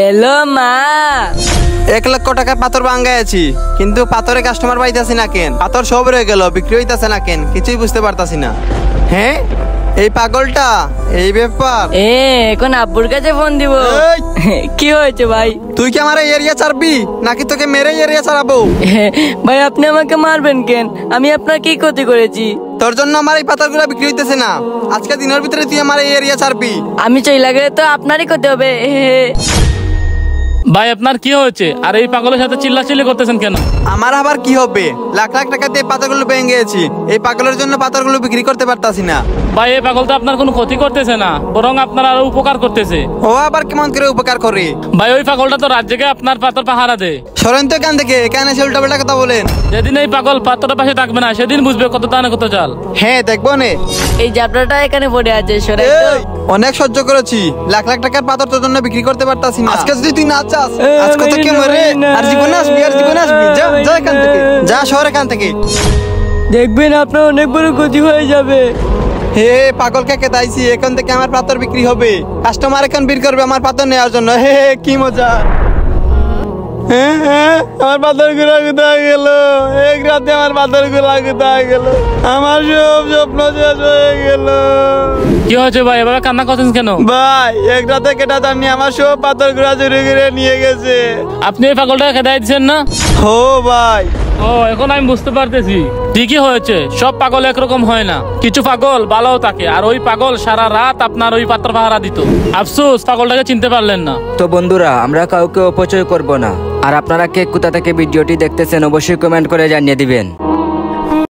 এলো মা। 1 লক্ষ টাকার পাথর ভাঙ্গাইছি, কিন্তু পাথরে কাস্টমার পাইতাছি না কেন? পাথর সব রয়ে গেল, বিক্রি হইতাছে না কেন? কিছুই বুঝতে পারতাছি না। হ্যাঁ, এই পাগলটা, এই ব্যাপার। এখন আব্বুর কাছে ফোন দিব। কি হয়েছে ভাই? তুই কি আমার এরিয়া ছাড়বি নাকি তোকে মেরে এরিয়া ছাড়াবো? ভাই আপনি আমাকে মারবেন কেন? আমি আপনার কি ক্ষতি করেছি? তোর জন্য আমার এই পাথরগুলো বিক্রি হইতেছে না। আজকে দিনের ভিতরে তুই আমার এই এরিয়া ছাড়বি। আমি চলে গেলে তো আপনারই ক্ষতি হবে। ভাই আপনার কি হয়েছে? আর এই পাগলের সাথে চিল্লাচিল্লি করতেছেন কেন? আমার আবার কি হবে? লাখ লাখ টাকা দিয়ে পাথরগুলো ভেঙে গেছি। এই পাগলের জন্য পাথরগুলো বিক্রি করতে পারতাছি না। ভাই এই পাগল তো আপনার কোনো ক্ষতি করতেছে না, বরং আপনার আরো উপকার করতেছে। ও আবার কেমন করে উপকার করে? ভাই ওই পাগলটা তো রাত জেগে আপনার পাথর পাহারা দেয়। সরেন তো এখান থেকে, এখানে এসে উল্টাপাল্টা কথা বলেন। যেদিন এই পাগল পাথরের পাশে থাকবে না, সেদিন বুঝবে কত দানে কত চাল। হ্যাঁ দেখবো নে। এই জাবড়াটা এখানে পড়ে আছে, সরাই তো। অনেক সহ্য করেছি, লাখ লাখ টাকার পাথর তোর জন্য বিক্রি করতে পারতাছি না। আজকে যদি তুই না চাস, আজকে তোকে মরে আর জীবনে আসবি, আর জীবনে আসবি। যা যা এখান থেকে, যা শহর এখান থেকে। দেখবেন আপনার অনেক বড় ক্ষতি হয়ে যাবে। হে পাগলকে কেদাইছি, এখন থেকে আমার পাথর বিক্রি হবে। কাস্টমার এখন ভিড় করবে আমার পাথর নেওয়ার জন্য। হে কি মজা। আমার পাথর গুলা কোথায় গেল? এক রাতে আমার পাথর গুলা কোথায় গেল? আমার সব স্বপ্ন শেষ হয়ে গেল। কি হয়েছে ভাই, এভাবে কান্না করছেন কেন? ভাই এক রাতে কেটা জানি আমার সব পাথর গুলা চুরি করে নিয়ে গেছে। আপনি এই পাগলটাকে খেদাই দিচ্ছেন না? ও ভাই, ও এখন আমি বুঝতে পারতেছি। ঠিকই হয়েছে, সব পাগল একরকম হয় না। কিছু পাগল ভালোও থাকে, আর ওই পাগল সারা রাত আপনার ওই পাত্র পাহারা দিত। আফসোস পাগলটাকে চিনতে পারলেন না। তো বন্ধুরা, আমরা কাউকে অপচয় করব না। আর আপনারা কে কোথা থেকে ভিডিওটি দেখতেছেন অবশ্যই কমেন্ট করে জানিয়ে দিবেন।